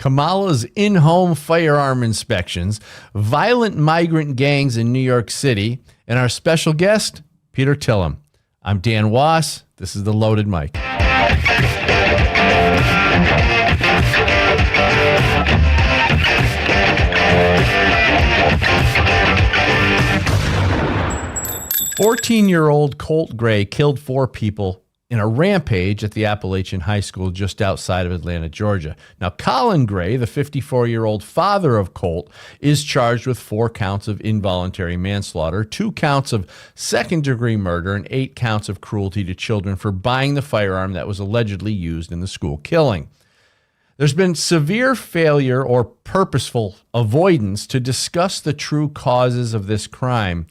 Kamala's in-home firearm inspections, violent migrant gangs in New York City, and our special guest, Peter TILEM. I'm Dan Wass. This is The Loaded Mic. 14-year-old Colt Gray killed 4 people in a rampage at the Appalachian High School just outside of Atlanta, Georgia. Now, Colin Gray, the 54-year-old father of Colt, is charged with 4 counts of involuntary manslaughter, 2 counts of second-degree murder, and 8 counts of cruelty to children for buying the firearm that was allegedly used in the school killing. There's been severe failure or purposeful avoidance to discuss the true causes of this crime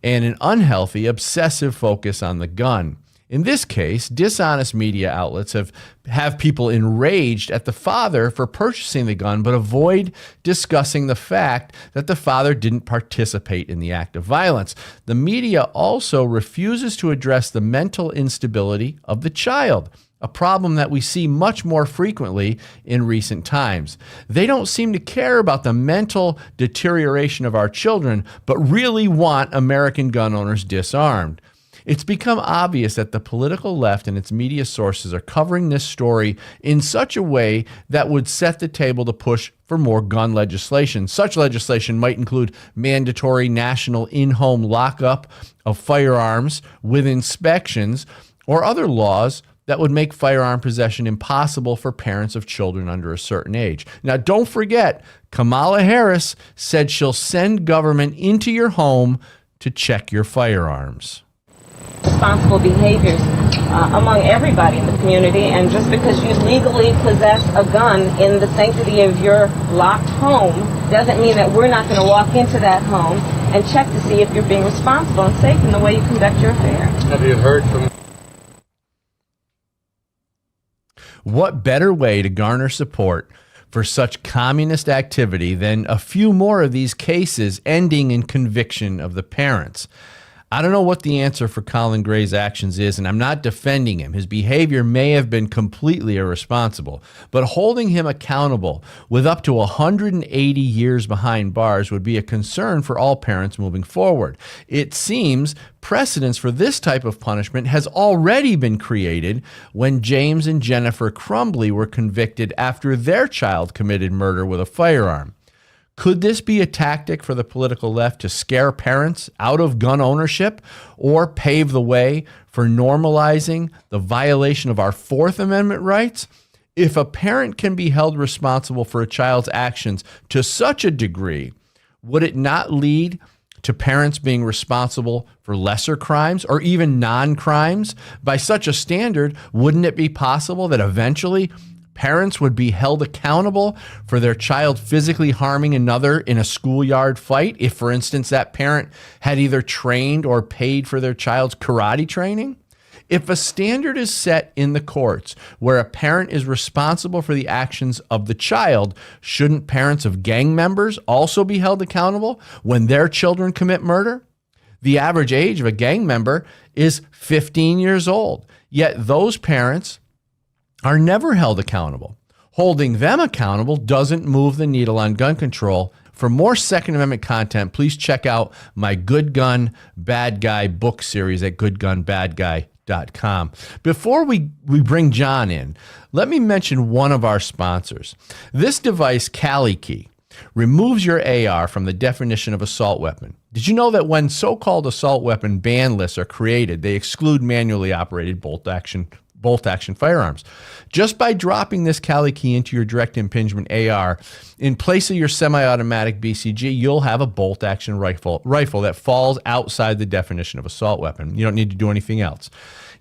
and an unhealthy, obsessive focus on the gun. In this case, dishonest media outlets have people enraged at the father for purchasing the gun, but avoid discussing the fact that the father didn't participate in the act of violence. The media also refuses to address the mental instability of the child, a problem that we see much more frequently in recent times. They don't seem to care about the mental deterioration of our children, but really want American gun owners disarmed. It's become obvious that the political left and its media sources are covering this story in such a way that would set the table to push for more gun legislation. Such legislation might include mandatory national in-home lockup of firearms with inspections, or other laws that would make firearm possession impossible for parents of children under a certain age. Now, don't forget, Kamala Harris said she'll send government into your home to check your firearms. Responsible behaviors among everybody in the community, and just because you legally possess a gun in the sanctity of your locked home doesn't mean that we're not going to walk into that home and check to see if you're being responsible and safe in the way you conduct your affairs. Have you heard from... What better way to garner support for such communist activity than a few more of these cases ending in conviction of the parents? I don't know what the answer for Colin Gray's actions is, and I'm not defending him. His behavior may have been completely irresponsible, but holding him accountable with up to 180 years behind bars would be a concern for all parents moving forward. It seems precedence for this type of punishment has already been created when James and Jennifer Crumbly were convicted after their child committed murder with a firearm. Could this be a tactic for the political left to scare parents out of gun ownership or pave the way for normalizing the violation of our Fourth Amendment rights? If a parent can be held responsible for a child's actions to such a degree, would it not lead to parents being responsible for lesser crimes or even non-crimes? By such a standard, wouldn't it be possible that eventually parents would be held accountable for their child physically harming another in a schoolyard fight if, for instance, that parent had either trained or paid for their child's karate training? If a standard is set in the courts where a parent is responsible for the actions of the child, shouldn't parents of gang members also be held accountable when their children commit murder? The average age of a gang member is 15 years old, yet those parents are never held accountable. Holding them accountable doesn't move the needle on gun control. For more Second Amendment content, please check out my Good Gun, Bad Guy book series at goodgunbadguy.com. Before we bring John in, let me mention one of our sponsors. This device, KaliKey, removes your AR from the definition of assault weapon. Did you know that when so-called assault weapon ban lists are created, they exclude manually operated bolt-action firearms? Just by dropping this KaliKey into your direct impingement AR, in place of your semi-automatic BCG, you'll have a bolt-action rifle that falls outside the definition of assault weapon. You don't need to do anything else.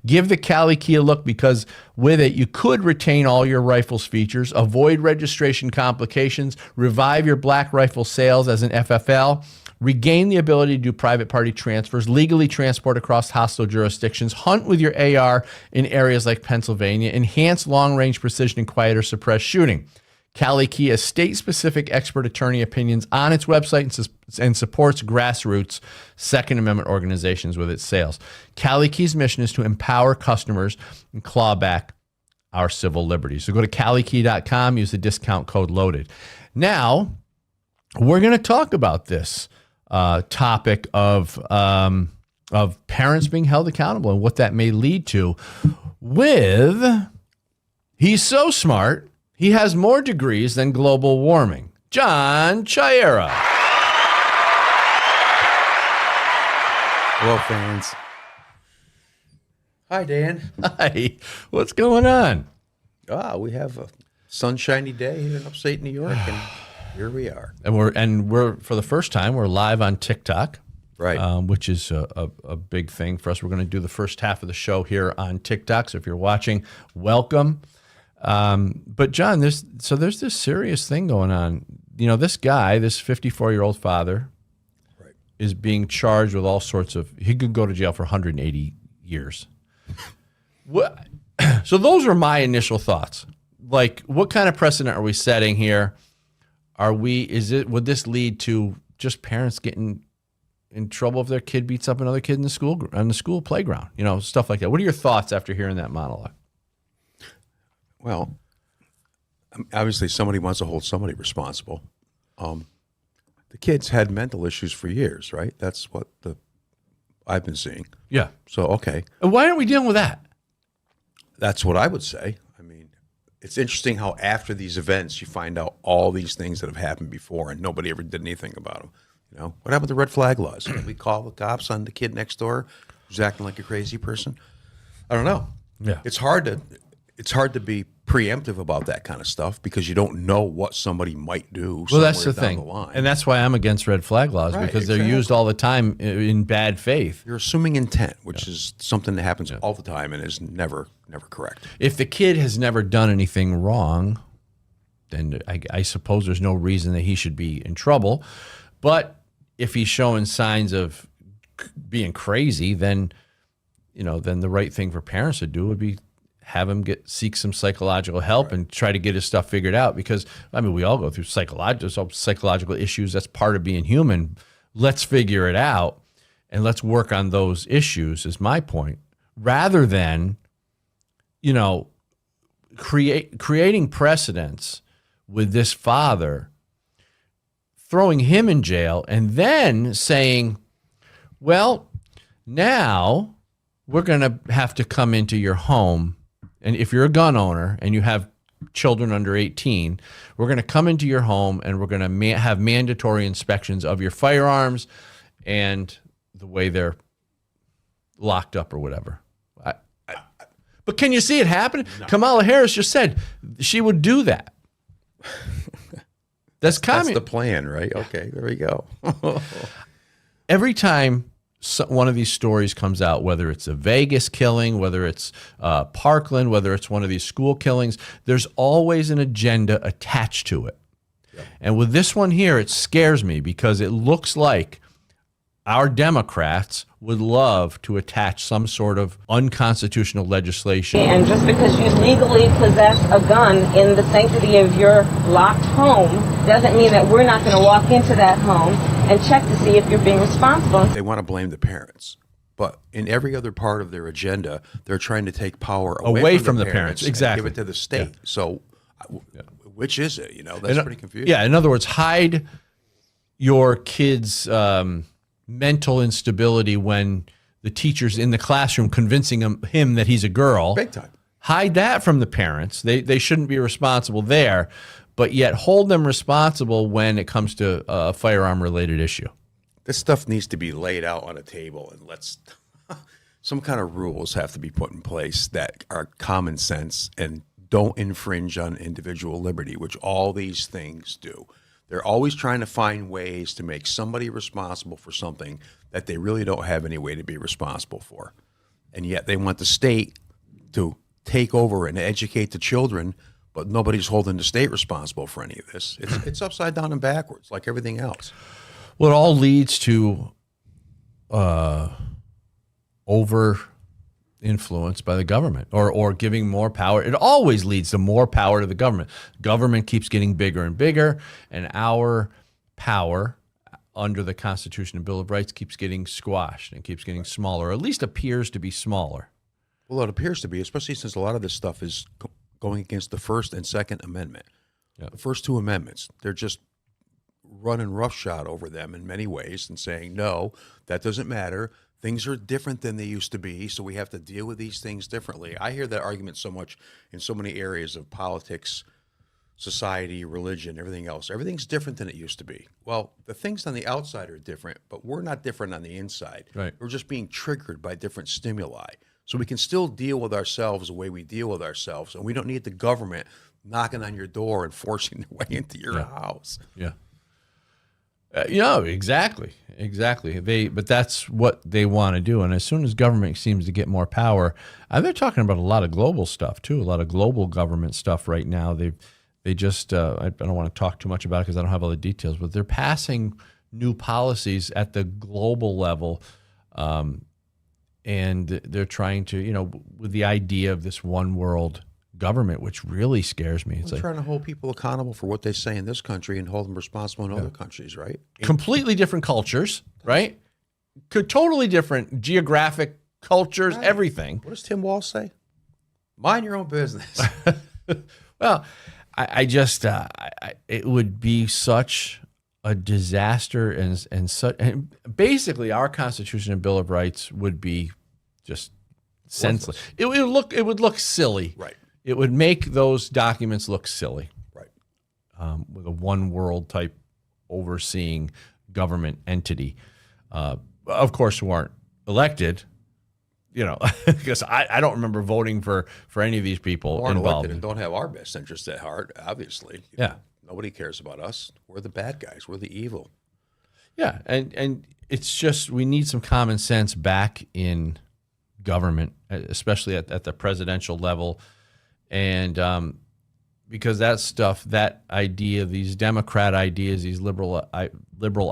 Give the KaliKey a look, because with it, you could retain all your rifle's features, avoid registration complications, revive your black rifle sales as an FFL, regain the ability to do private party transfers, legally transport across hostile jurisdictions, hunt with your AR in areas like Pennsylvania, enhance long-range precision and quiet or suppressed shooting. KaliKey has state-specific expert attorney opinions on its website and supports grassroots Second Amendment organizations with its sales. KaliKey's mission is to empower customers and claw back our civil liberties. So go to CaliKey.com, use the discount code LOADED. Now, we're going to talk about this topic of parents being held accountable and what that may lead to with, he's so smart, he has more degrees than global warming, John Chiera. Hello, fans. Hi, Dan. Hi, what's going on? We have a sunshiny day here in upstate New York, and here we are. And we're for the first time, we're live on TikTok. Right. Which is a big thing for us. We're going to do the first half of the show here on TikTok. So if you're watching, welcome. But John, there's this serious thing going on. You know, this guy, this 54-year-old father, Right. is being charged with all sorts of. He could go to jail for 180 years. What? So those are my initial thoughts. Like, what kind of precedent are we setting here? Would this lead to just parents getting in trouble if their kid beats up another kid in the school playground, you know, stuff like that? What are your thoughts after hearing that monologue? Well, obviously somebody wants to hold somebody responsible. The kids had mental issues for years, right? That's what I've been seeing. Yeah. So, okay. And why aren't we dealing with that? That's what I would say. I mean, it's interesting how after these events you find out all these things that have happened before and nobody ever did anything about them. You know, what happened to red flag laws? Did we call the cops on the kid next door who's acting like a crazy person? I don't know. Yeah. It's hard to be preemptive about that kind of stuff because you don't know what somebody might do. Well, that's the down thing. the line. And that's why I'm against red flag laws, Right, because they're exactly. used all the time in bad faith. You're assuming intent, which is something that happens all the time and is never correct. If the kid has never done anything wrong, then I suppose there's no reason that he should be in trouble. But if he's showing signs of being crazy, then, you know, then the right thing for parents to do would be have him seek some psychological help and try to get his stuff figured out. Because, I mean, we all go through psychological issues. That's part of being human. Let's figure it out and let's work on those issues is my point. Rather than, you know, creating precedents with this father, throwing him in jail, and then saying, well, now we're going to have to come into your home. And if you're a gun owner and you have children under 18, we're going to come into your home and we're going to have mandatory inspections of your firearms and the way they're locked up or whatever. But can you see it happening? No. Kamala Harris just said she would do that. That's the plan, right? Okay, there we go. Every time one of these stories comes out, whether it's a Vegas killing, whether it's Parkland, whether it's one of these school killings, there's always an agenda attached to it. Yep. And with this one here, it scares me because it looks like our Democrats would love to attach some sort of unconstitutional legislation. And just because you legally possess a gun in the sanctity of your locked home doesn't mean that we're not going to walk into that home and check to see if you're being responsible. They want to blame the parents. But in every other part of their agenda, they're trying to take power away from the parents. Exactly. And give it to the state. Yeah. So which is it? You know, that's pretty confusing. Yeah, in other words, hide your kids' mental instability when the teacher's in the classroom convincing him that he's a girl. Big time. Hide that from the parents. They shouldn't be responsible there, but yet hold them responsible when it comes to a firearm-related issue. This stuff needs to be laid out on a table, and some kind of rules have to be put in place that are common sense and don't infringe on individual liberty, which all these things do. They're always trying to find ways to make somebody responsible for something that they really don't have any way to be responsible for. And yet they want the state to take over and educate the children, but nobody's holding the state responsible for any of this. It's upside down and backwards, like everything else. Well, it all leads to over influence by the government or giving more power. It always leads to more power to the government. Government keeps getting bigger and bigger, and our power under the Constitution and Bill of Rights keeps getting squashed and keeps getting smaller, or at least appears to be smaller. Well, it appears to be, especially since a lot of this stuff is going against the First and Second Amendment. Yeah. The first two amendments, they're just running roughshod over them in many ways and saying, no, that doesn't matter. Things are different than they used to be, so we have to deal with these things differently. I hear that argument so much in so many areas of politics, society, religion, everything else. Everything's different than it used to be. Well, the things on the outside are different, but we're not different on the inside. Right. We're just being triggered by different stimuli. So we can still deal with ourselves the way we deal with ourselves, and we don't need the government knocking on your door and forcing their way into your house. Yeah. Exactly. But that's what they want to do. And as soon as government seems to get more power, they're talking about a lot of global stuff too, a lot of global government stuff right now. They just, I don't want to talk too much about it because I don't have all the details, but they're passing new policies at the global level. And they're trying to, with the idea of this one world government, which really scares me. It's We're trying to hold people accountable for what they say in this country and hold them responsible in other countries, right? Completely different cultures, right? Totally different geographic cultures, Right. everything. What does Tim Walz say? Mind your own business. Well, I just, it would be such a disaster and basically our Constitution and Bill of Rights would be just senseless. It would look silly. Right. It would make those documents look silly. Right. With a one world type overseeing government entity, of course, who aren't elected, because I don't remember voting for any of these people Aren't involved. elected and don't have our best interests at heart, obviously. Yeah. Nobody cares about us. We're the bad guys. We're the evil. Yeah, and it's just we need some common sense back in government, especially at the presidential level, and because that idea, these Democrat ideas, these liberal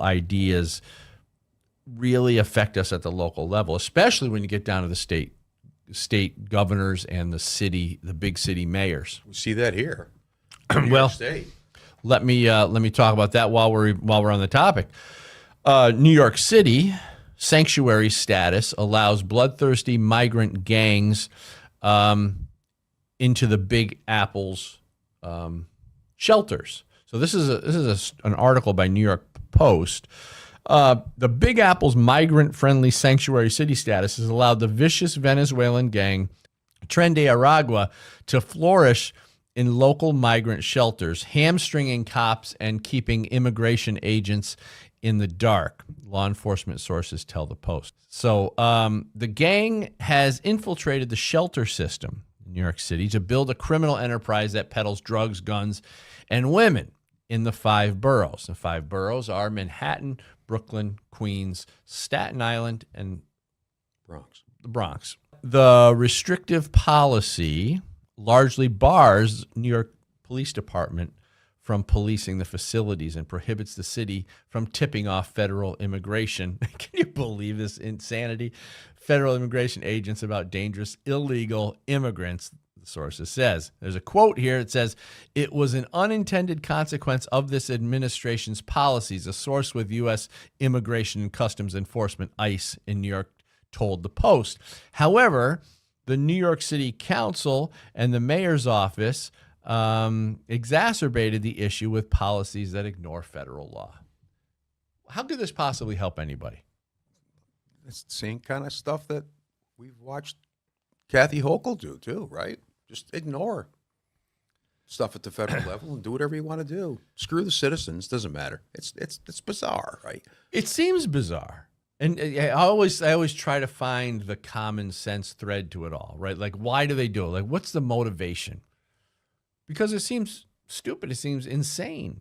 ideas, really affect us at the local level, especially when you get down to the state governors and the big city mayors. We see that here. Well, State. let me talk about that while we're on the topic. New York City sanctuary status allows bloodthirsty migrant gangs into the Big Apple's shelters. So this is an article by New York Post. The Big Apple's migrant-friendly sanctuary city status has allowed the vicious Venezuelan gang Tren de Aragua to flourish in local migrant shelters, hamstringing cops and keeping immigration agents in the dark, law enforcement sources tell the Post. So the gang has infiltrated the shelter system in New York City to build a criminal enterprise that peddles drugs, guns, and women in the 5 boroughs. The 5 boroughs are Manhattan, Brooklyn, Queens, Staten Island, and the Bronx. The restrictive policy largely bars New York Police Department from policing the facilities and prohibits the city from tipping off federal immigration. Can you believe this insanity? Federal immigration agents about dangerous illegal immigrants, the sources says. There's a quote here. It says, "It was an unintended consequence of this administration's policies," a source with U.S. Immigration and Customs Enforcement, ICE, in New York told the Post. However, the New York City Council and the mayor's office exacerbated the issue with policies that ignore federal law. How could this possibly help anybody? It's the same kind of stuff that we've watched Kathy Hochul do too, right? Just ignore stuff at the federal level and do whatever you want to do. Screw the citizens, doesn't matter. It's bizarre, right? It seems bizarre. And I always try to find the common sense thread to it all, right? Like, why do they do it? Like, what's the motivation? Because it seems stupid. It seems insane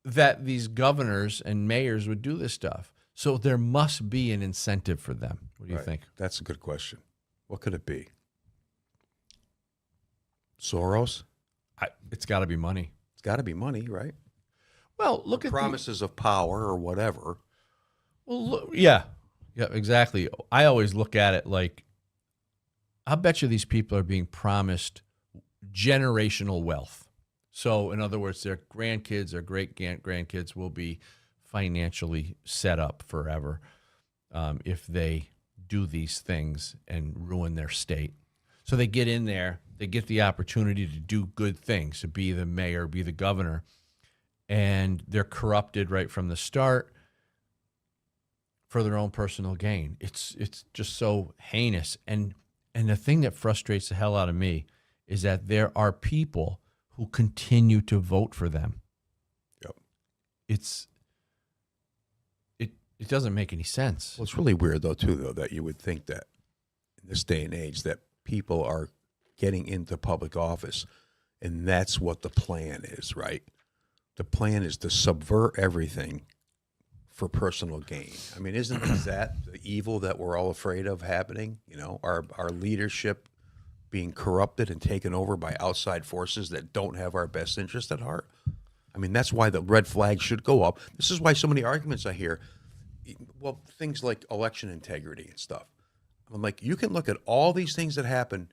that these governors and mayors would do this stuff. So there must be an incentive for them. What do you think? That's a good question. What could it be? Soros? It's got to be money. It's got to be money, right? Well, look at promises of power or whatever. Well, look, yeah, exactly. I always look at it like, I bet you these people are being promised generational wealth. So, in other words, their grandkids or great-grandkids will be financially set up forever if they do these things and ruin their state. So they get in there, they get the opportunity to do good things, to be the mayor, be the governor, and they're corrupted right from the start for their own personal gain. It's just so heinous. And the thing that frustrates the hell out of me is that there are people who continue to vote for them. Yep. It doesn't make any sense. Well, it's really weird, though, that you would think that in this day and age that people are getting into public office, and that's what the plan is, right? The plan is to subvert everything for personal gain. I mean, isn't that the evil that we're all afraid of happening? You know, our leadership being corrupted and taken over by outside forces that don't have our best interest at heart. I mean, that's why the red flag should go up. This is why so many arguments I hear, well, things like election integrity and stuff. I'm like, you can look at all these things that happened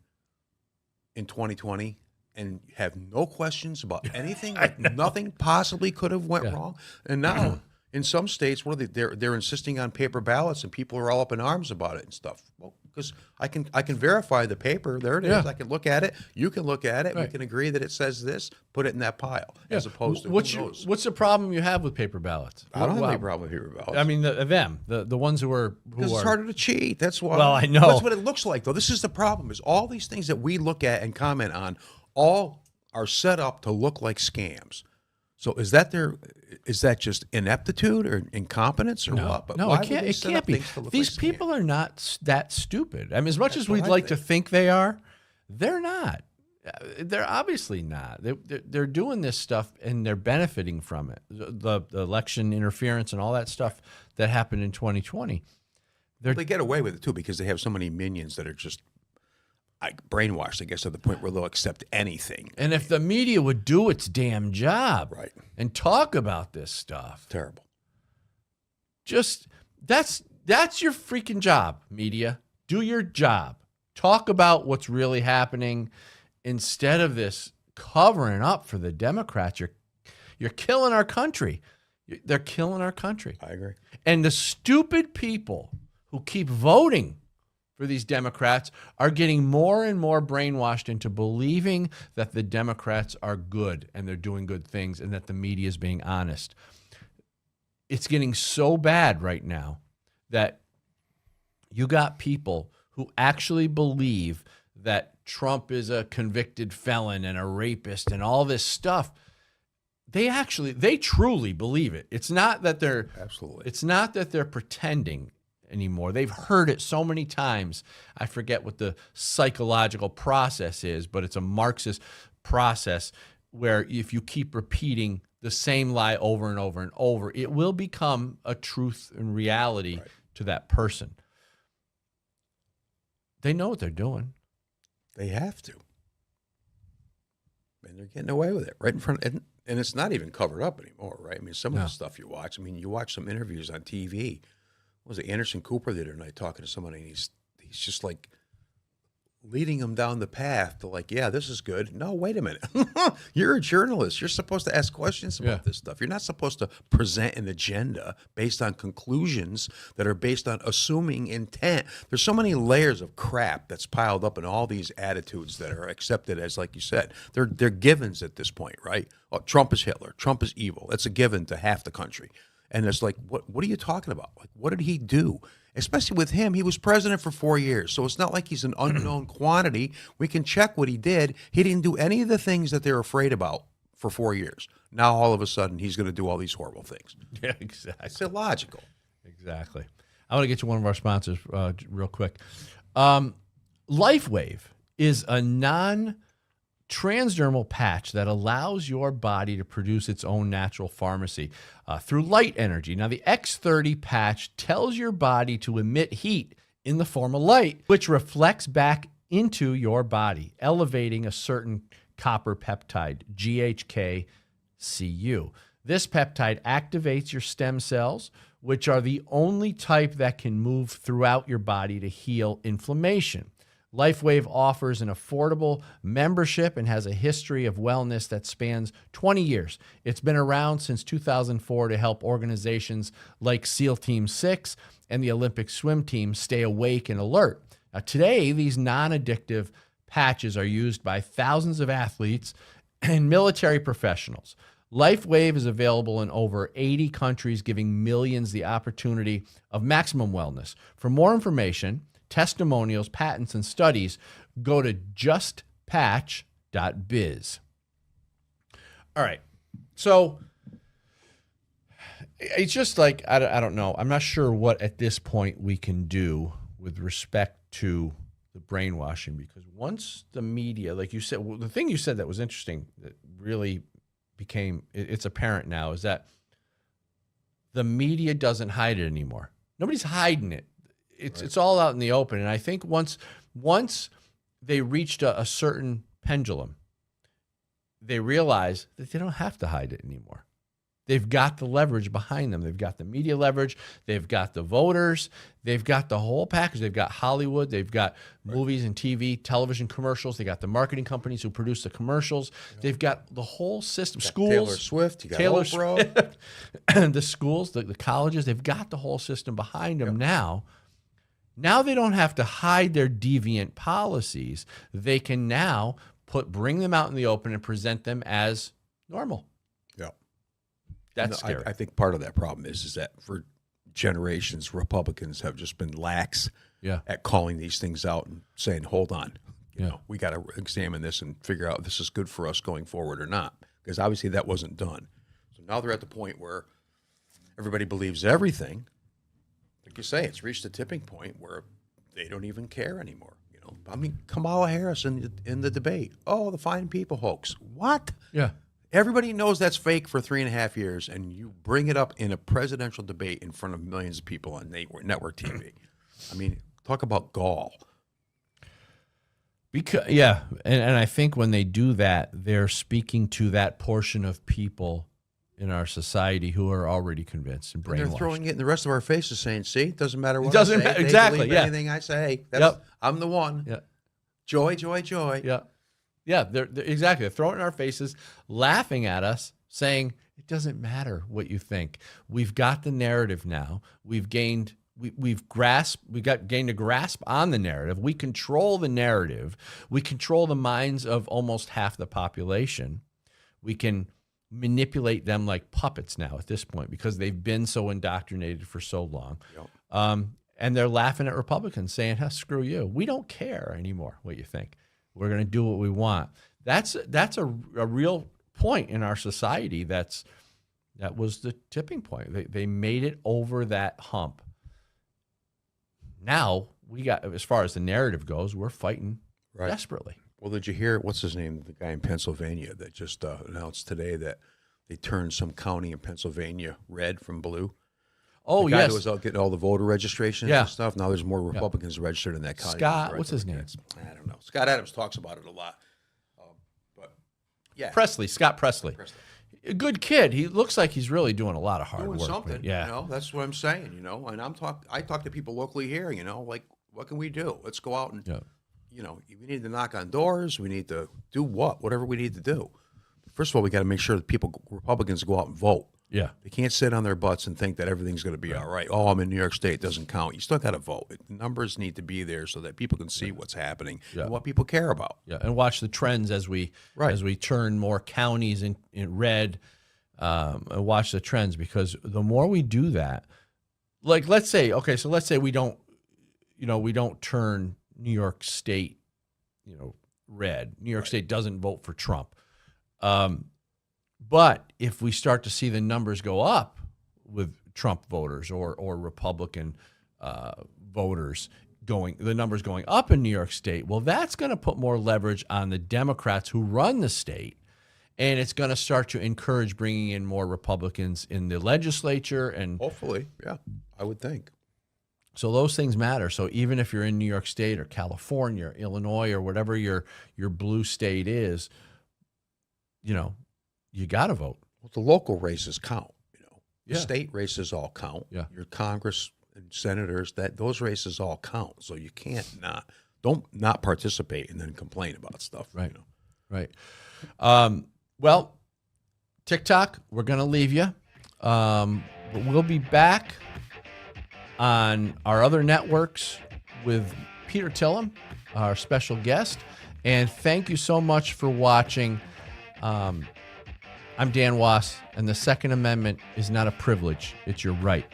in 2020 and have no questions about anything. Like nothing possibly could have went wrong. And now in some states, they're insisting on paper ballots, and people are all up in arms about it and stuff. Well, because I can verify the paper. There it is. Yeah. I can look at it. You can look at it. Right. We can agree that it says this. Put it in that pile, as opposed to what's who knows? what's the problem you have with paper ballots? I don't have any problem with paper ballots. I mean, the ones who are Because it's harder to cheat. That's why. Well, I know. That's what it looks like, though. This is the problem: is all these things that we look at and comment on all are set up to look like scams. So is that just ineptitude or incompetence or what? But No, why it can't. would they It set can't up be. things to look These like people scams? are not that stupid. I mean, as much That's as what we'd I like to think. think they are, they're not. They're obviously not. They're doing this stuff and they're benefiting from it. The election interference and all that stuff that happened in 2020. They get away with it too because they have so many minions that are just brainwashed, I guess, to the point where they'll accept anything. And if the media would do its damn job, Right. and talk about this stuff, Terrible. just that's your freaking job, media. Do your job. Talk about what's really happening instead of this covering up for the Democrats. You're killing our country. They're killing our country. I agree. And the stupid people who keep voting for these Democrats are getting more and more brainwashed into believing that the Democrats are good and they're doing good things and that the media is being honest. It's getting so bad right now that you got people who actually believe that Trump is a convicted felon and a rapist and all this stuff. They truly believe it. It's not that they're Absolutely. It's not that they're pretending anymore. They've heard it so many times. I forget what the psychological process is, but it's a Marxist process where if you keep repeating the same lie over and over and over, it will become a truth and reality to that person. They know what they're doing. They have to. And they're getting away with it right in front. And it's not even covered up anymore, right? I mean, some of the stuff you watch, you watch some interviews on TV. What was it Anderson Cooper the other night talking to somebody, and he's just like leading them down the path to like, yeah, this is good. No, wait a minute. You're a journalist. You're supposed to ask questions about this stuff. You're not supposed to present an agenda based on conclusions that are based on assuming intent. There's so many layers of crap that's piled up in all these attitudes that are accepted as, like you said, they're givens at this point, right? Oh, Trump is Hitler. Trump is evil. It's a given to half the country. And it's like, what are you talking about? Like, what did he do? Especially with him, he was president for 4 years. So it's not like he's an unknown quantity. We can check what he did. He didn't do any of the things that they're afraid about for 4 years. Now, all of a sudden, he's going to do all these horrible things. Yeah, exactly. It's illogical. Exactly. I want to get to one of our sponsors real quick. LifeWave is a non-transdermal patch that allows your body to produce its own natural pharmacy through light energy. Now, the X30 patch tells your body to emit heat in the form of light, which reflects back into your body, elevating a certain copper peptide, GHK-Cu. This peptide activates your stem cells, which are the only type that can move throughout your body to heal inflammation. LifeWave offers an affordable membership and has a history of wellness that spans 20 years. It's been around since 2004 to help organizations like SEAL Team 6 and the Olympic swim team stay awake and alert. Now, today, these non-addictive patches are used by thousands of athletes and military professionals. LifeWave is available in over 80 countries, giving millions the opportunity of maximum wellness. For more information, testimonials, patents, and studies, go to justpatch.biz. All right. So it's just like, I don't know. I'm not sure what at this point we can do with respect to the brainwashing, because once the media, like you said, well, the thing you said that was interesting, that really became, it's apparent now, is that the media doesn't hide it anymore. Nobody's hiding it. It's all out in the open. And I think once they reached a certain pendulum, they realize that they don't have to hide it anymore. They've got the leverage behind them. They've got the media leverage. They've got the voters. They've got the whole package. They've got Hollywood. They've got movies and TV, television commercials. They got the marketing companies who produce the commercials. They've got the whole system. Schools. Taylor Swift. You got Taylor Oprah. Swift. The schools, the colleges. They've got the whole system behind them now. Now they don't have to hide their deviant policies. They can now bring them out in the open and present them as normal. Yeah. That's scary. I think part of that problem is that for generations, Republicans have just been lax at calling these things out and saying, hold on, you know, we got to examine this and figure out if this is good for us going forward or not, because obviously that wasn't done. So now they're at the point where everybody believes everything. Like you say, it's reached a tipping point where they don't even care anymore. You know, I mean, Kamala Harris in the debate. Oh, the Fine People hoax. What? Yeah. Everybody knows that's fake for 3.5 years, and you bring it up in a presidential debate in front of millions of people on network TV. I mean, talk about gall. Because and I think when they do that, they're speaking to that portion of people in our society who are already convinced and brainwashed. And they're throwing it in the rest of our faces, saying, "See, it doesn't matter what doesn't I say. matter. They Exactly. believe anything I say. I'm the one. Yeah. Joy, joy, joy. Yeah. Yeah, they're exactly. They're throwing it in our faces, laughing at us, saying, it doesn't matter what you think. We've got the narrative now. We've gained a grasp on the narrative. We control the narrative. We control the minds of almost half the population. We can manipulate them like puppets now at this point because they've been so indoctrinated for so long. Yep. And they're laughing at Republicans saying, screw you. We don't care anymore what you think. We're going to do what we want. That's a real point in our society. That was the tipping point. They made it over that hump. Now we got, as far as the narrative goes, we're fighting desperately. Well, did you hear, what's his name, the guy in Pennsylvania that just announced today that they turned some county in Pennsylvania red from blue? Oh, the guy yes. that was out getting all the voter registrations and stuff. Now there's more Republicans registered in that county. Scott, what's his name? I don't know. Scott Adams talks about it a lot. But yeah. Scott Presley. A good kid. He looks like he's really doing a lot of hard work. Something. Yeah. You know, that's what I'm saying, you know. And I talk to people locally here, you know, like, what can we do? Let's go out and, you know, we need to knock on doors. We need to do whatever we need to do. First of all, we got to make sure that Republicans go out and vote. Yeah. They can't sit on their butts and think that everything's going to be all right. Oh, I'm in New York State. It doesn't count. You still got to vote. The numbers need to be there so that people can see what's happening and what people care about. Yeah, and watch the trends as we turn more counties in red. And watch the trends, because the more we do that, like let's say we don't turn New York State, red. New York State doesn't vote for Trump. But if we start to see the numbers go up with Trump voters or Republican voters the numbers going up in New York State, well, that's going to put more leverage on the Democrats who run the state, and it's going to start to encourage bringing in more Republicans in the legislature. And hopefully, yeah, I would think. So those things matter. So even if you're in New York State or California or Illinois or whatever your blue state is, you got to vote. Well, the local races count. The state races all count. Yeah. Your Congress and senators, those races all count. So you can't not participate and then complain about stuff. Right. Right. Well, TikTok, we're going to leave you. But we'll be back on our other networks with Peter TILEM, our special guest. And thank you so much for watching. I'm Dan Wass, and the Second Amendment is not a privilege. It's your right.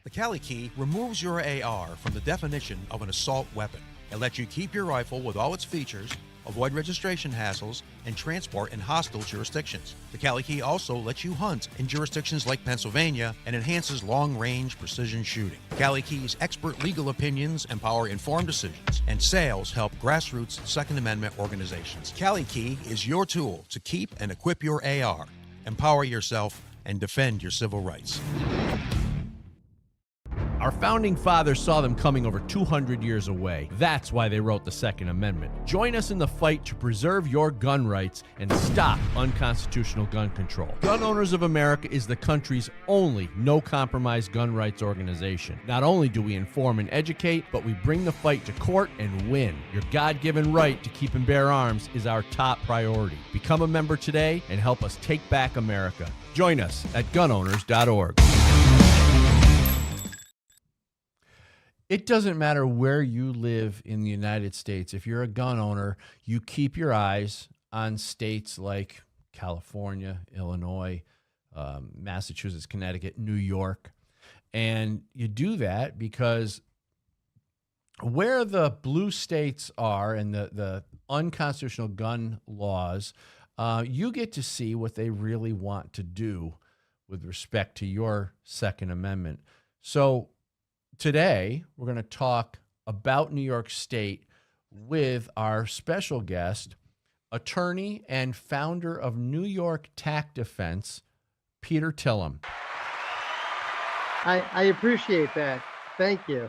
The Cali Key removes your AR from the definition of an assault weapon. It lets you keep your rifle with all its features, avoid registration hassles, and transport in hostile jurisdictions. The Cali Key also lets you hunt in jurisdictions like Pennsylvania and enhances long-range precision shooting. Cali Key's expert legal opinions empower informed decisions, and sales help grassroots Second Amendment organizations. Cali Key is your tool to keep and equip your AR, empower yourself, and defend your civil rights. Our founding fathers saw them coming over 200 years away. That's why they wrote the Second Amendment. Join us in the fight to preserve your gun rights and stop unconstitutional gun control. Gun Owners of America is the country's only no-compromise gun rights organization. Not only do we inform and educate, but we bring the fight to court and win. Your God-given right to keep and bear arms is our top priority. Become a member today and help us take back America. Join us at gunowners.org. It doesn't matter where you live in the United States. If you're a gun owner, you keep your eyes on states like California, Illinois, Massachusetts, Connecticut, New York. And you do that because where the blue states are and the unconstitutional gun laws, you get to see what they really want to do with respect to your Second Amendment. So today, we're going to talk about New York State with our special guest, attorney and founder of New York Tax Defense, Peter TILEM. I appreciate that. Thank you.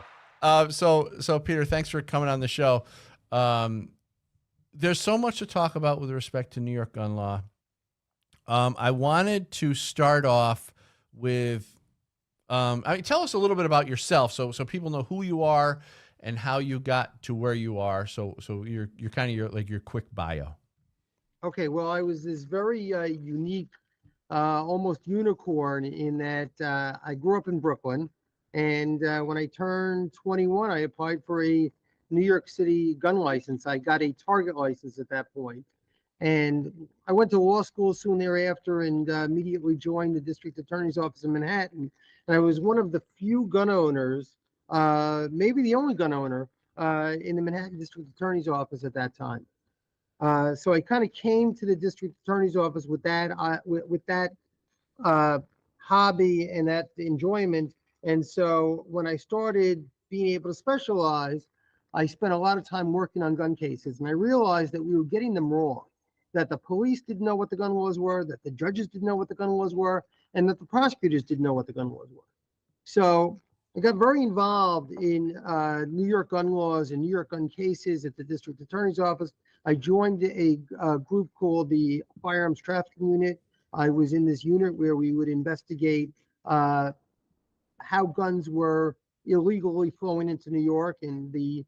So Peter, thanks for coming on the show. There's so much to talk about with respect to New York gun law. I wanted to start off with tell us a little bit about yourself, so people know who you are and how you got to where you are. So you're kind of your quick bio. Okay, well, I was this very unique, almost unicorn in that I grew up in Brooklyn, and when I turned 21, I applied for a New York City gun license. I got a target license at that point, and I went to law school soon thereafter, and immediately joined the district attorney's office in Manhattan. And I was one of the few gun owners, maybe the only gun owner in the Manhattan District Attorney's Office at that time. So I kind of came to the District Attorney's Office with that hobby and that enjoyment. And so when I started being able to specialize, I spent a lot of time working on gun cases. And I realized that we were getting them wrong, that the police didn't know what the gun laws were, that the judges didn't know what the gun laws were, and that the prosecutors didn't know what the gun laws were. So I got very involved in New York gun laws and New York gun cases at the district attorney's office. I joined a group called the FIREARMS Trafficking Unit. I was in this unit where we would investigate how guns were illegally flowing into New York and the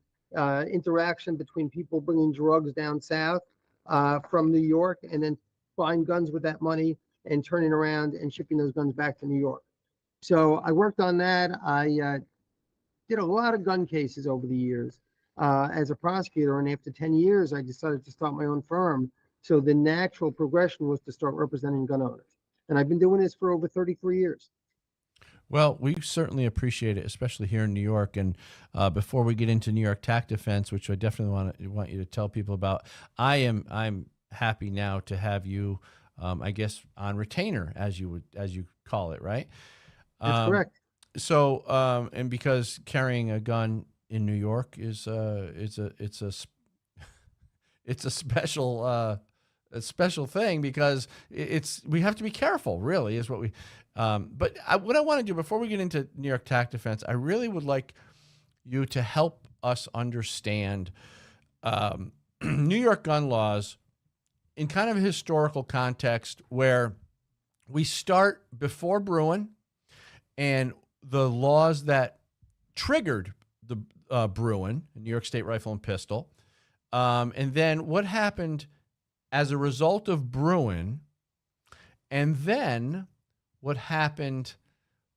interaction between people bringing drugs down south from New York and then buying guns with that money and turning around and shipping those guns back to New York. So I worked on that. I did a lot of gun cases over the years as a prosecutor, and after 10 years, I decided to start my own firm. So the natural progression was to start representing gun owners. And I've been doing this for over 33 years. Well, we certainly appreciate it, especially here in New York. And before we get into New York Tax Defense, which I definitely want you to tell people about, I'm happy now to have you, I guess, on retainer, as you call it, right? That's correct. So, and because carrying a gun in New York is it's a special thing, because we have to be careful, really, is what we. But what I want to do before we get into New York Tax Defense, I really would like you to help us understand New York gun laws in kind of a historical context, where we start before Bruin and the laws that triggered the Bruin, New York State Rifle and Pistol, and then what happened as a result of Bruin, and then what happened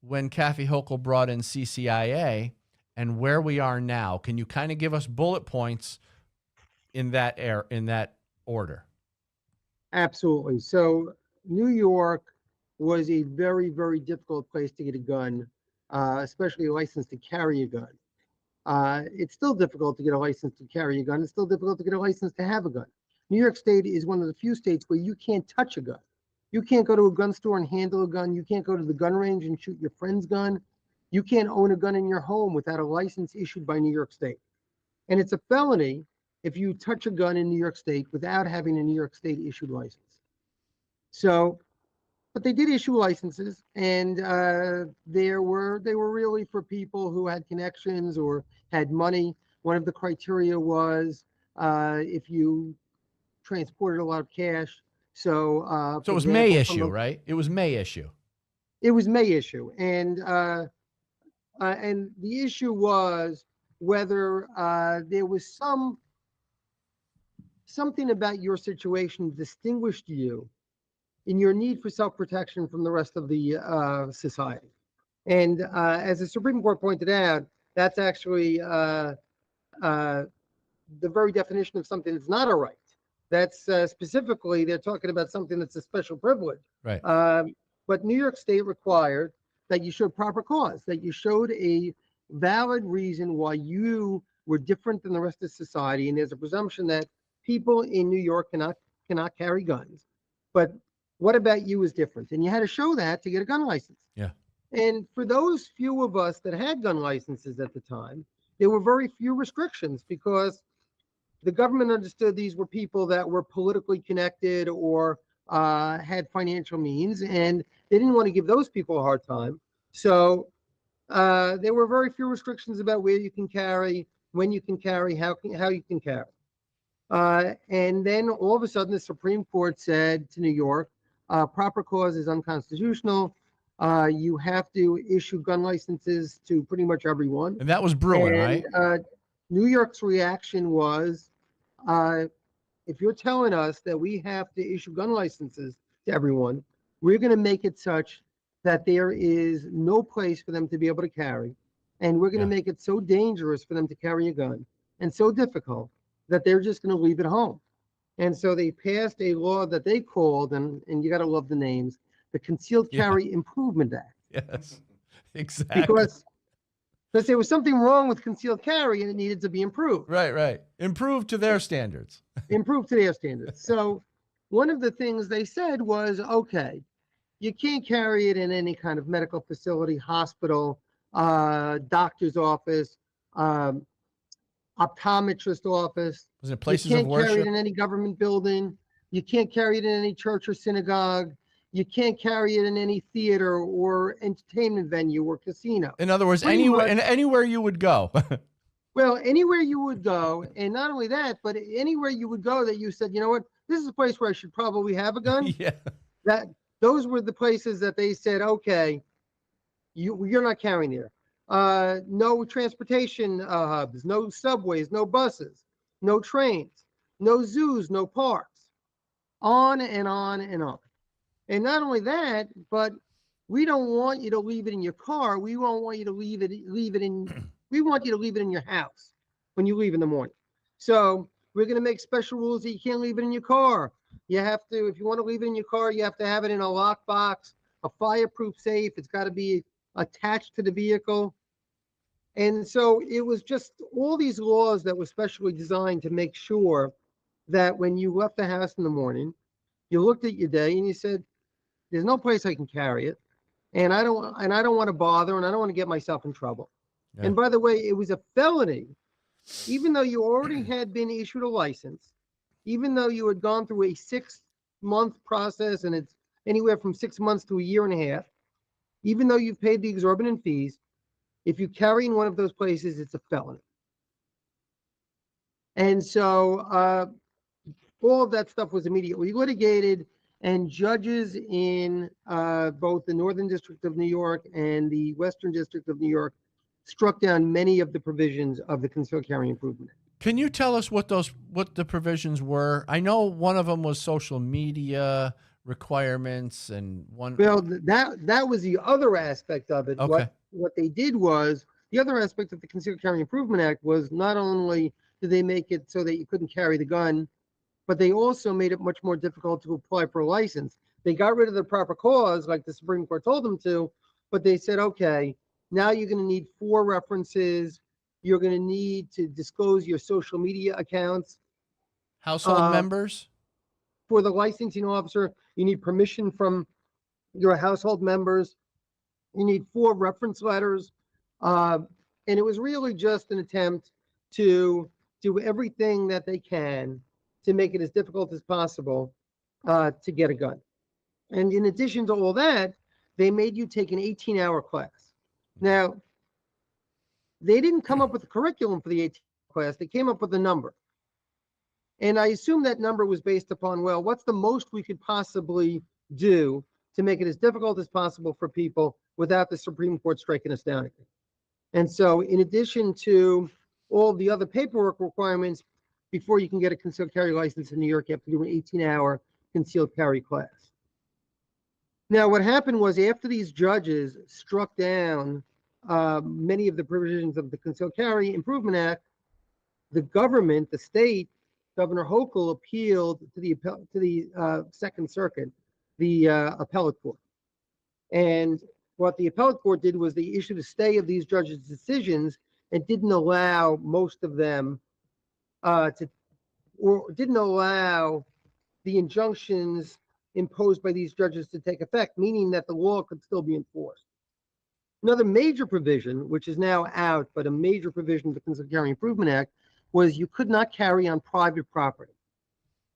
when Kathy Hochul brought in CCIA, and where we are now. Can you kind of give us bullet points in that order? Absolutely. So New York was a very, very difficult place to get a gun, especially a license to carry a gun. It's still difficult to get a license to carry a gun. It's still difficult to get a license to have a gun. New York State is one of the few states where you can't touch a gun. You can't go to a gun store and handle a gun. You can't go to the gun range and shoot your friend's gun. You can't own a gun in your home without a license issued by New York State. And it's a felony if you touch a gun in New York State without having a New York State issued license. So, but they did issue licenses, and they were really for people who had connections or had money. One of the criteria was if you transported a lot of cash. So, So it was May issue, right? It was May issue. It was May issue, and the issue was whether there was something about your situation distinguished you in your need for self-protection from the rest of the society. And as the Supreme Court pointed out, that's actually the very definition of something that's not a right. That's specifically, they're talking about something that's a special privilege. Right. But New York State required that you showed proper cause, that you showed a valid reason why you were different than the rest of society. And there's a presumption that people in New York cannot carry guns. But what about you is different? And you had to show that to get a gun license. Yeah. And for those few of us that had gun licenses at the time, there were very few restrictions because the government understood these were people that were politically connected or had financial means, and they didn't want to give those people a hard time. So there were very few restrictions about where you can carry, when you can carry, how you can carry. And then all of a sudden, the Supreme Court said to New York, proper cause is unconstitutional. You have to issue gun licenses to pretty much everyone. And that was Bruin, right? New York's reaction was, if you're telling us that we have to issue gun licenses to everyone, we're going to make it such that there is no place for them to be able to carry. And we're going to make it so dangerous for them to carry a gun and so difficult that they're just going to leave it home. And so they passed a law that they called, and you got to love the names, the Concealed Carry Improvement Act. Yes, exactly. Because there was something wrong with concealed carry and it needed to be improved. Right. Improved to their standards. Improved to their standards. So one of the things they said was, okay, you can't carry it in any kind of medical facility, hospital, doctor's office, optometrist office. Was it places you of can't worship? carry it in any government building. You can't carry it in any church or synagogue. You can't carry it in any theater or entertainment venue or casino. In other words, anywhere you would go. Well, anywhere you would go, and not only that, but anywhere you would go that you said, you know what, this is a place where I should probably have a gun. Yeah. Those were the places that they said, okay, you're not carrying there. No transportation hubs, no subways, no buses, no trains, no zoos, no parks, on and on and on. And not only that, but we don't want you to leave it in your car. We won't want you to leave it in. We want you to leave it in your house when you leave in the morning. So we're going to make special rules that you can't leave it in your car. You have to, if you want to leave it in your car, you have to have it in a lockbox, a fireproof safe. It's got to be attached to the vehicle. And so it was just all these laws that were specially designed to make sure that when you left the house in the morning, you looked at your day and you said, there's no place I can carry it, and I don't want to bother, and I don't want to get myself in trouble. Yeah. And by the way, it was a felony, even though you already had been issued a license, even though you had gone through a 6-month process, and it's anywhere from 6 months to a year and a half, even though you've paid the exorbitant fees, if you carry in one of those places, it's a felony. And so all of that stuff was immediately litigated. And judges in both the Northern District of New York and the Western District of New York struck down many of the provisions of the Concealed Carry Improvement Act. Can you tell us what the provisions were? I know one of them was social media requirements, and one. Well, that was the other aspect of it. Okay. What they did was, the other aspect of the Concealed Carry Improvement Act was not only did they make it so that you couldn't carry the gun, but they also made it much more difficult to apply for a license. They got rid of the proper cause, like the Supreme Court told them to, but they said, okay, now you're going to need 4 references. You're going to need to disclose your social media accounts. Household members? For the licensing officer, you need permission from your household members. You need 4 reference letters. And it was really just an attempt to do everything that they can to make it as difficult as possible to get a gun. And in addition to all that, they made you take an 18-hour class. Now, they didn't come up with a curriculum for the 18-hour class. They came up with a number. And I assume that number was based upon, well, what's the most we could possibly do to make it as difficult as possible for people without the Supreme Court striking us down again. And so in addition to all the other paperwork requirements, before you can get a concealed carry license in New York, you have to do an 18-hour concealed carry class. Now, what happened was after these judges struck down many of the provisions of the Concealed Carry Improvement Act, the government, the state, Governor Hochul appealed to the Second Circuit, the appellate court. And what the appellate court did was they issued a stay of these judges' decisions and didn't allow most of them didn't allow the injunctions imposed by these judges to take effect, meaning that the law could still be enforced. Another major provision, which is now out, but a major provision of the Concealed Carry Improvement Act, was you could not carry on private property.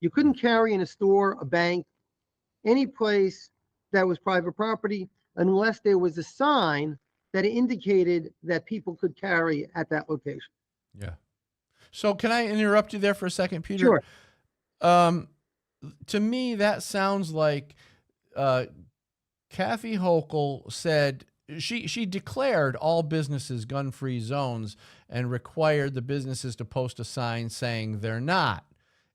You couldn't carry in a store, a bank, any place that was private property unless there was a sign that indicated that people could carry at that location. Yeah. So can I interrupt you there for a second, Peter? Sure. To me, that sounds like Kathy Hochul said she declared all businesses gun-free zones and required the businesses to post a sign saying they're not.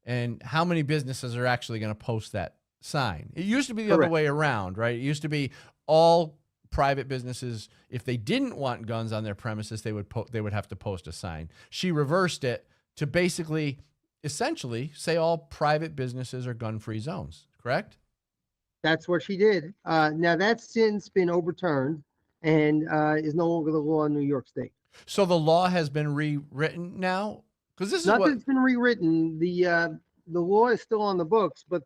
And how many businesses are actually going to post that sign? It used to be the other way around, right? It used to be all private businesses, if they didn't want guns on their premises, they would have to post a sign. She reversed it to basically, essentially, say all private businesses are gun-free zones, correct? That's what she did. Now, that's since been overturned and is no longer the law in New York State. So the law has been rewritten now? Because this is Not what... that it's been rewritten. The law is still on the books, but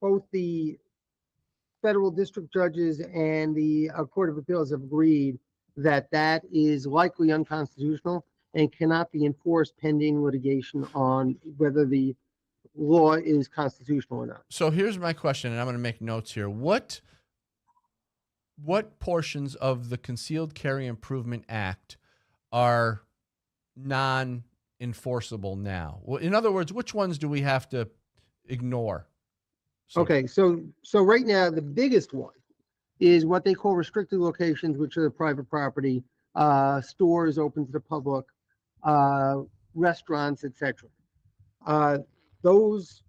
both the federal district judges and the Court of Appeals have agreed that that is likely unconstitutional and cannot be enforced pending litigation on whether the law is constitutional or not. So here's my question, and I'm going to make notes here. What portions of the Concealed Carry Improvement Act are non-enforceable now? Well, in other words, which ones do we have to ignore? Okay, so right now the biggest one is what they call restricted locations, which are the private property, stores open to the public, restaurants, etc. Those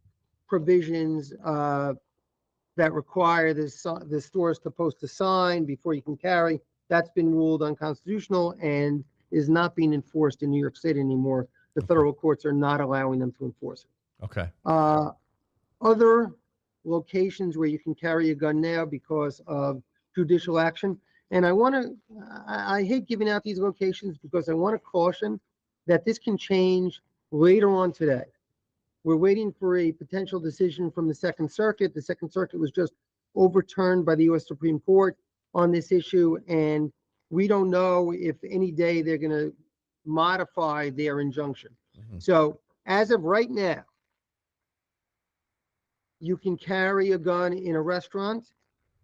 provisions that require the stores to post a sign before you can carry, that's been ruled unconstitutional and is not being enforced in New York State anymore. The federal courts are not allowing them to enforce it. Okay. Other locations where you can carry a gun now because of judicial action. And I hate giving out these locations because I want to caution that this can change later on today. We're waiting for a potential decision from the Second Circuit. The Second Circuit was just overturned by the U.S. Supreme Court on this issue, and we don't know if any day they're going to modify their injunction. Mm-hmm. So as of right now, you can carry a gun in a restaurant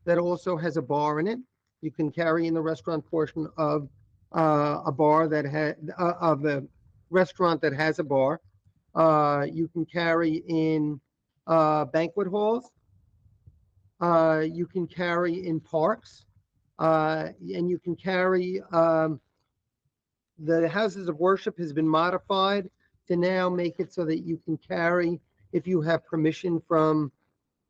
that also has a bar in it. You can carry in the restaurant portion of a bar of a restaurant that has a bar. You can carry in banquet halls. You can carry in parks, and you can carry. The houses of worship has been modified to now make it so that you can carry if you have permission from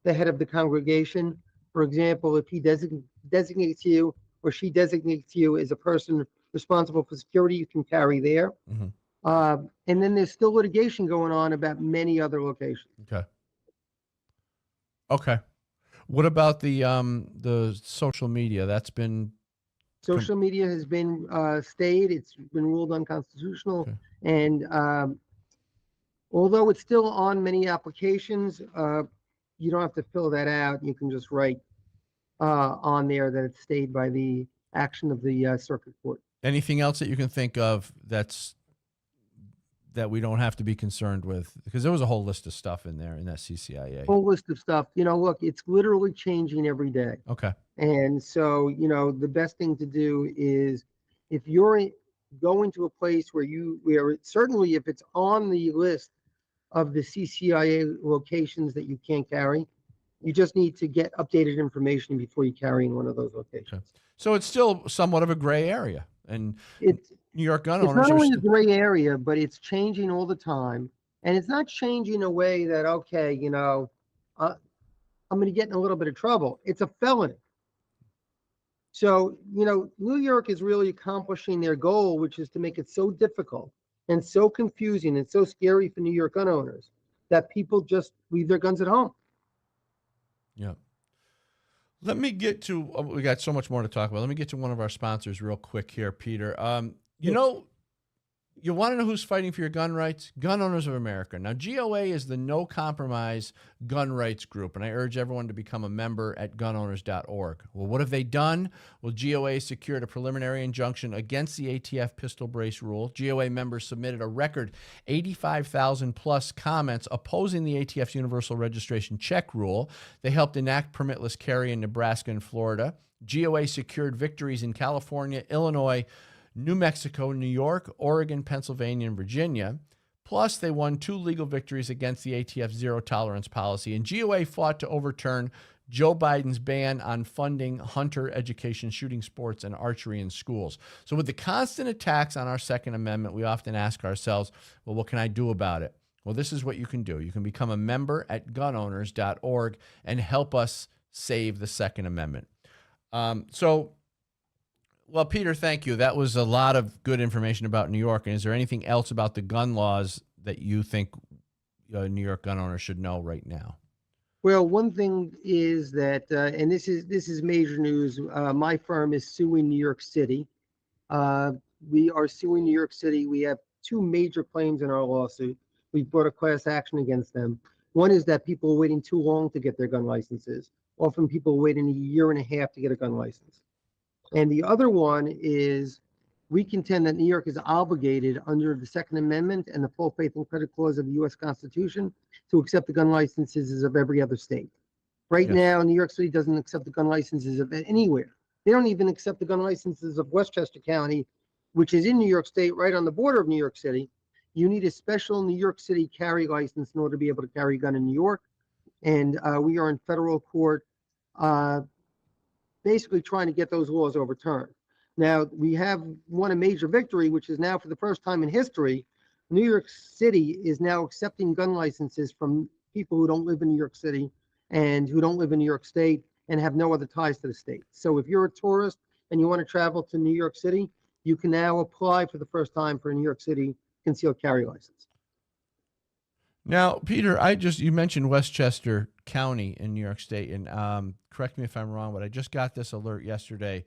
the head of the congregation. For example, if he designates you or she designates you as a person responsible for security, you can carry there. Mm-hmm. And then there's still litigation going on about many other locations. Okay. Okay. What about the social media? That's been Social media has been stayed. It's been ruled unconstitutional. Okay. And although it's still on many applications, you don't have to fill that out. You can just write on there that it's stayed by the action of the circuit court. anything else that you can think of that we don't have to be concerned with? Because there was a whole list of stuff in there in that CCIA. Whole list of stuff. Look, it's literally changing every day. Okay. And so, the best thing to do is if you're going to a place where certainly if it's on the list of the CCIA locations that you can't carry, you just need to get updated information before you carry in one of those locations. Okay. So it's still somewhat of a gray area, and It's New York gun It's owners not are only a gray area, but it's changing all the time. And it's not changing in a way that, okay, I'm going to get in a little bit of trouble. It's a felony. So, New York is really accomplishing their goal, which is to make it so difficult and so confusing and so scary for New York gun owners that people just leave their guns at home. Yeah. Let me get to, we got so much more to talk about. Let me get to one of our sponsors real quick here, Peter. You want to know who's fighting for your gun rights? Gun Owners of America. Now, GOA is the no compromise gun rights group, and I urge everyone to become a member at gunowners.org. Well, what have they done? Well, GOA secured a preliminary injunction against the ATF pistol brace rule. GOA members submitted a record 85,000 plus comments opposing the ATF's universal registration check rule. They helped enact permitless carry in Nebraska and Florida. GOA secured victories in California, Illinois, New Mexico, New York, Oregon, Pennsylvania, and Virginia. Plus, they won 2 legal victories against the ATF's zero-tolerance policy. And GOA fought to overturn Joe Biden's ban on funding hunter education, shooting sports, and archery in schools. So with the constant attacks on our Second Amendment, we often ask ourselves, well, what can I do about it? Well, this is what you can do. You can become a member at gunowners.org and help us save the Second Amendment. Well, Peter, thank you. That was a lot of good information about New York. And is there anything else about the gun laws that you think New York gun owners should know right now? Well, one thing is that, and this is major news. My firm is suing New York City. We are suing New York City. We have 2 major claims in our lawsuit. We brought a class action against them. One is that people are waiting too long to get their gun licenses. Often people are waiting 1.5 years to get a gun license. And the other one is we contend that New York is obligated under the Second Amendment and the full faith and credit clause of the U.S. Constitution to accept the gun licenses of every other state. Right now, New York City doesn't accept the gun licenses of anywhere. They don't even accept the gun licenses of Westchester County, which is in New York State, right on the border of New York City. You need a special New York City carry license in order to be able to carry a gun in New York. And we are in federal court basically trying to get those laws overturned. Now, we have won a major victory, which is now for the first time in history, New York City is now accepting gun licenses from people who don't live in New York City and who don't live in New York State and have no other ties to the state. So if you're a tourist and you want to travel to New York City, you can now apply for the first time for a New York City concealed carry license. Now, Peter, you mentioned Westchester County in New York State, and correct me if I'm wrong, but I just got this alert yesterday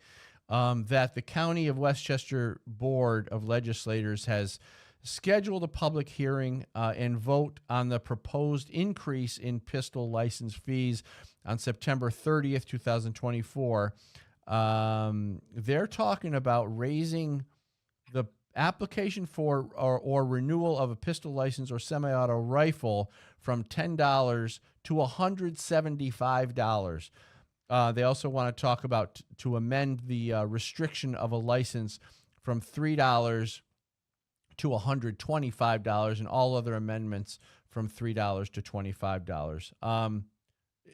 that the County of Westchester Board of Legislators has scheduled a public hearing and vote on the proposed increase in pistol license fees on September 30th, 2024. They're talking about raising the application for or renewal of a pistol license or semi-auto rifle from $10 to $175. They also want to talk about to amend the restriction of a license from $3 to $125 and all other amendments from $3 to $25.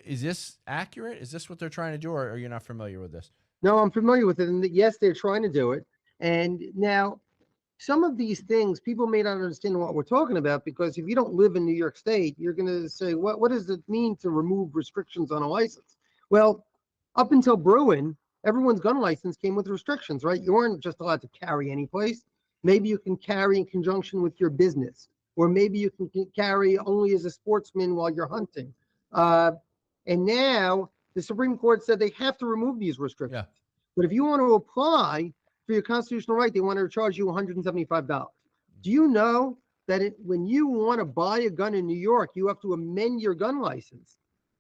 Is this accurate? Is this what they're trying to do, or are you not familiar with this? No, I'm familiar with it. And yes, they're trying to do it. And now, some of these things, people may not understand what we're talking about, because if you don't live in New York State, you're going to say, what does it mean to remove restrictions on a license? Well, up until Bruin, everyone's gun license came with restrictions, right? You weren't just allowed to carry any place. Maybe you can carry in conjunction with your business, or maybe you can carry only as a sportsman while you're hunting. And now the Supreme Court said they have to remove these restrictions. Yeah. But if you want to apply for your constitutional right, they want to charge you $175. Do you know that when you want to buy a gun in New York, you have to amend your gun license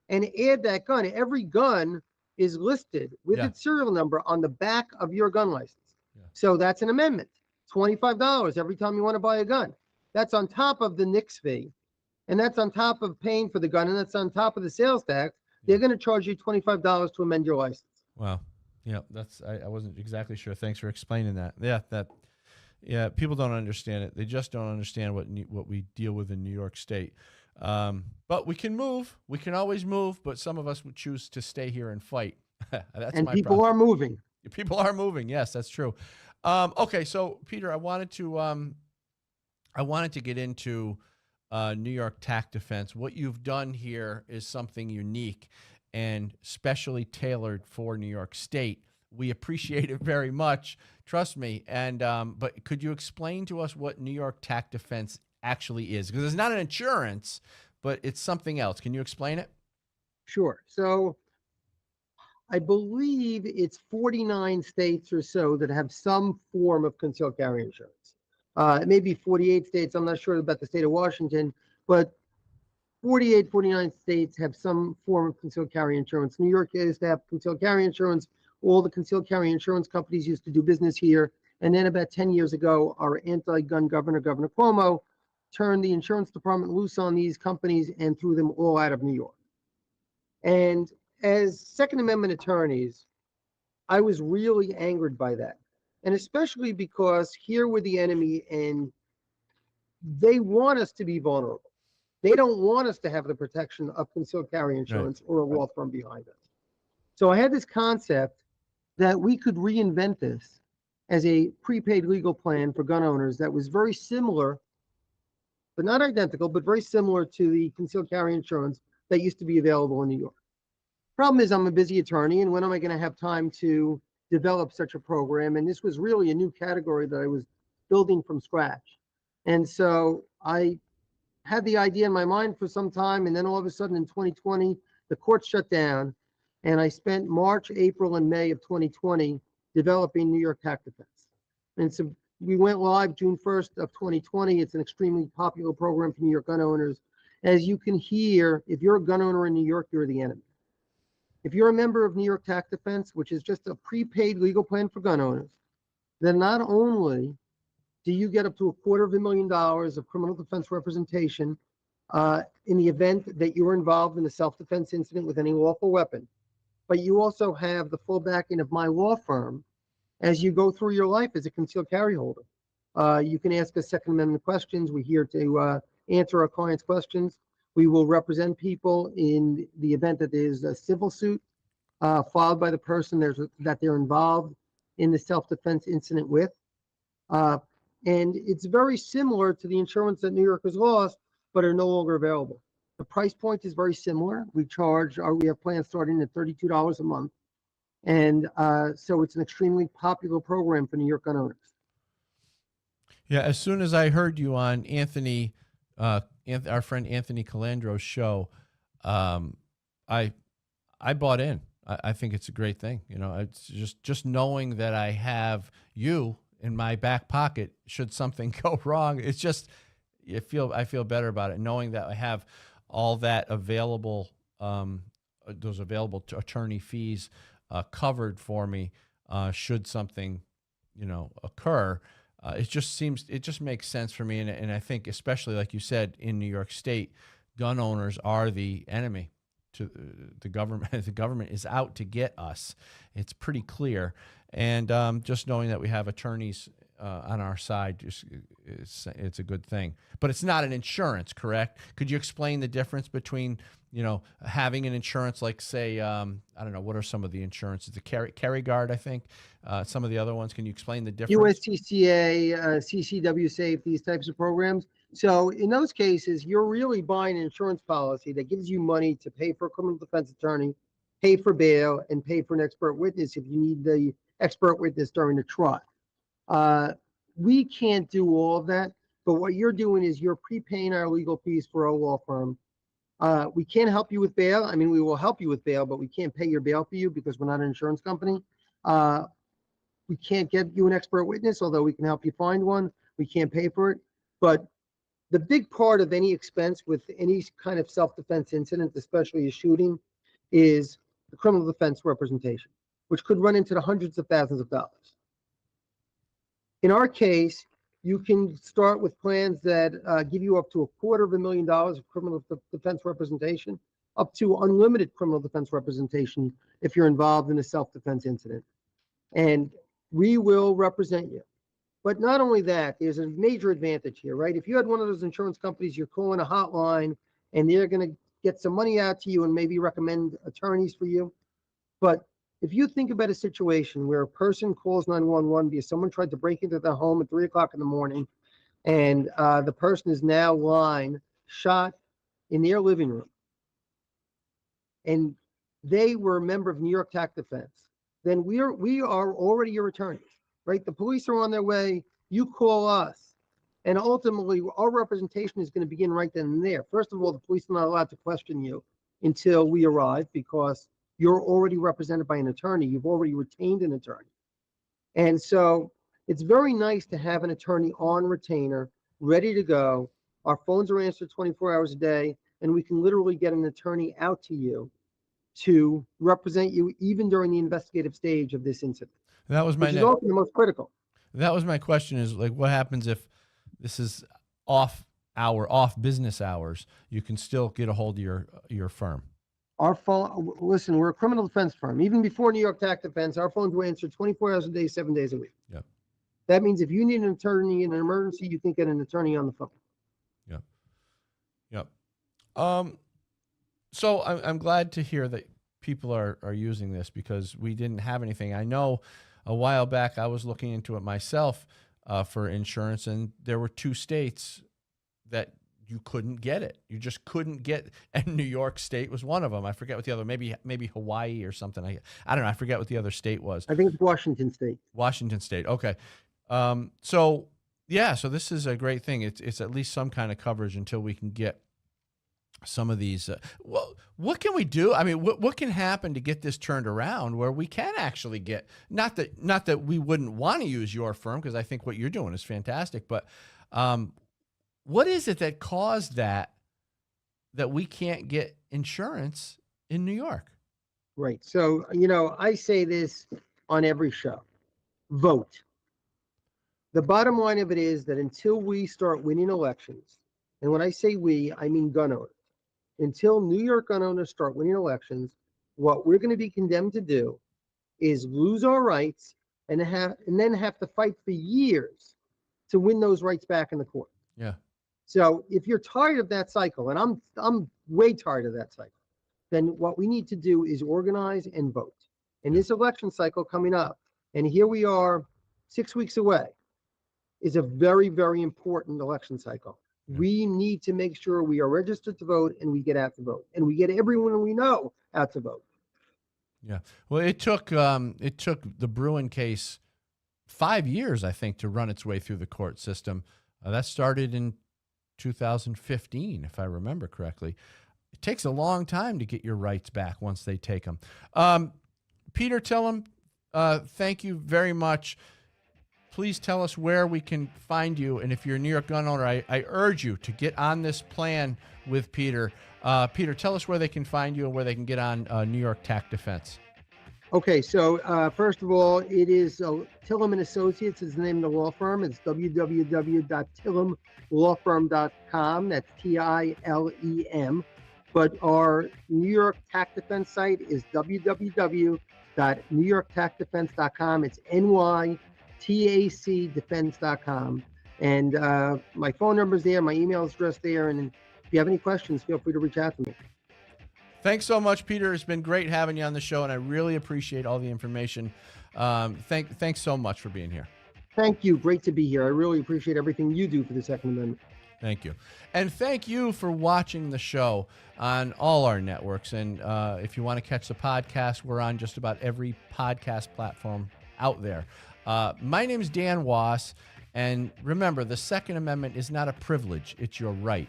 and add that gun? Every gun is listed with its serial number on the back of your gun license. So that's an amendment. $25 every time you want to buy a gun. That's on top of the NICS fee, and that's on top of paying for the gun, and that's on top of the sales tax. They're going to charge you $25 to amend your license. Wow. Yeah, that's I wasn't exactly sure. Thanks for explaining that. Yeah, people don't understand it. They just don't understand what we deal with in New York State. But we can move. We can always move. But some of us would choose to stay here and fight. That's and my people problem. are moving. People are moving. Yes, that's true. Okay, so Peter, I wanted to get into New York tax defense. What you've done here is something unique and specially tailored for New York State. We appreciate it very much. Trust me. And but could you explain to us what New York tax defense actually is? Because it's not an insurance, but it's something else. Can you explain it? Sure. So I believe it's 49 states or so that have some form of concealed carry insurance. It may be 48 states. I'm not sure about the state of Washington, but 48, 49 states have some form of concealed carry insurance. New York used to have concealed carry insurance. All the concealed carry insurance companies used to do business here. And then about 10 years ago, our anti-gun governor, Governor Cuomo, turned the insurance department loose on these companies and threw them all out of New York. And as Second Amendment attorneys, I was really angered by that. And especially because here we're the enemy and they want us to be vulnerable. They don't want us to have the protection of concealed carry insurance or a law firm behind us. So I had this concept that we could reinvent this as a prepaid legal plan for gun owners that was very similar, but not identical, but very similar to the concealed carry insurance that used to be available in New York. Problem is, I'm a busy attorney, and when am I going to have time to develop such a program? And this was really a new category that I was building from scratch. And so I had the idea in my mind for some time, and then all of a sudden in 2020, the court shut down, and I spent March, April, and May of 2020 developing New York tax defense. And so we went live June 1st of 2020. It's an extremely popular program for New York gun owners. As you can hear, if you're a gun owner in New York, you're the enemy. If you're a member of New York Tax Defense, which is just a prepaid legal plan for gun owners, then not only do you get up to $250,000 of criminal defense representation in the event that you're involved in a self-defense incident with any lawful weapon, but you also have the full backing of my law firm as you go through your life as a concealed carry holder. You can ask us Second Amendment questions. We're here to answer our clients' questions. We will represent people in the event that there's a civil suit filed by the person that they're involved in the self-defense incident with. And it's very similar to the insurance that New York has lost, but are no longer available. The price point is very similar. We have plans starting at $32 a month. And so it's an extremely popular program for New York gun owners. Yeah, as soon as I heard you on our friend Anthony Calandro's show, I bought in. I think it's a great thing. You know, it's just knowing that I have you in my back pocket should something go wrong. It's just I feel better about it, knowing that I have all that available, those available attorney fees covered for me should something, occur. It just makes sense for me, and I think especially like you said in New York State, gun owners are the enemy to the government. The government is out to get us. It's pretty clear, and just knowing that we have attorneys on our side, it's a good thing. But it's not an insurance, correct? Could you explain the difference between having an insurance, like say, I don't know, what are some of the insurances? The Carry Guard, I think. Some of the other ones. Can you explain the difference? USTCA, CCW Safe, these types of programs. So in those cases, you're really buying an insurance policy that gives you money to pay for a criminal defense attorney, pay for bail, and pay for an expert witness if you need the expert witness during the trial. we can't do all of that, but what you're doing is you're prepaying our legal fees for our law firm. We can't help you with bail. I mean, we will help you with bail, but we can't pay your bail for you because we're not an insurance company. We can't get you an expert witness, although we can help you find one. We can't pay for it. But the big part of any expense with any kind of self-defense incident, especially a shooting, is the criminal defense representation, which could run into the hundreds of thousands of dollars. In our case, you can start with plans that give you up to $250,000 of criminal defense representation, up to unlimited criminal defense representation if you're involved in a self-defense incident. And we will represent you. But not only that, there's a major advantage here, right? If you had one of those insurance companies, you're calling a hotline and they're going to get some money out to you and maybe recommend attorneys for you. But if you think about a situation where a person calls 911 because someone tried to break into their home at 3 o'clock in the morning and the person is now lying, shot in their living room, and they were a member of New York Tax Defense, then we are already your attorneys, right? The police are on their way. You call us. And ultimately, our representation is going to begin right then and there. First of all, the police are not allowed to question you until we arrive because you're already represented by an attorney. You've already retained an attorney. And so it's very nice to have an attorney on retainer, ready to go. Our phones are answered 24 hours a day, and we can literally get an attorney out to you to represent you even during the investigative stage of this incident. That was my which is often the most critical. That was my question, is like, what happens if this is off business hours? You can still get a hold of your firm. Our phone, listen, we're a criminal defense firm. Even before New York Tax Defense, our phones were answered 24 hours a day, 7 days a week. Yep. That means if you need an attorney in an emergency, you can get an attorney on the phone. Yep. Yep. So I'm glad to hear that people are using this, because we didn't have anything. I know a while back I was looking into it myself for insurance, and there were 2 states that you couldn't get it. You just couldn't get, and New York State was one of them. I forget what the other, maybe Hawaii or something. I don't know. I forget what the other state was. I think it's Washington State. Washington State. Okay. So this is a great thing. It's at least some kind of coverage until we can get some of these. Well, what can we do? I mean, what can happen to get this turned around where we can actually get, not that we wouldn't want to use your firm, because I think what you're doing is fantastic, but what is it that caused that we can't get insurance in New York? Right. So, I say this on every show. Vote. The bottom line of it is that until we start winning elections, and when I say we, I mean gun owners, until New York gun owners start winning elections, what we're going to be condemned to do is lose our rights and then have to fight for years to win those rights back in the court. Yeah. So if you're tired of that cycle, and I'm way tired of that cycle, then what we need to do is organize and vote. And this election cycle coming up, and here we are 6 weeks away, is a very, very important election cycle. Yeah. We need to make sure we are registered to vote and we get out to vote, and we get everyone we know out to vote. Yeah. Well, it took the Bruin case 5 years, I think, to run its way through the court system. That started in 2015, if I remember correctly. It takes a long time to get your rights back once they take them. Peter TILEM, thank you very much. Please tell us where we can find you. And if you're a New York gun owner, I urge you to get on this plan with Peter. Peter, tell us where they can find you and where they can get on New York Tax Defense. Okay, so first of all, it is TILEM & Associates is the name of the law firm. It's www.tilemlawfirm.com. That's TILEM. But our New York Tax Defense site is www.newyorktacdefense.com. It's nytacdefense.com. And my phone number is there, my email address there. And if you have any questions, feel free to reach out to me. Thanks so much, Peter. It's been great having you on the show, and I really appreciate all the information. Thanks so much for being here. Thank you. Great to be here. I really appreciate everything you do for the Second Amendment. Thank you. And thank you for watching the show on all our networks. And if you want to catch the podcast, we're on just about every podcast platform out there. My name is Dan Was, And remember, the Second Amendment is not a privilege, it's your right.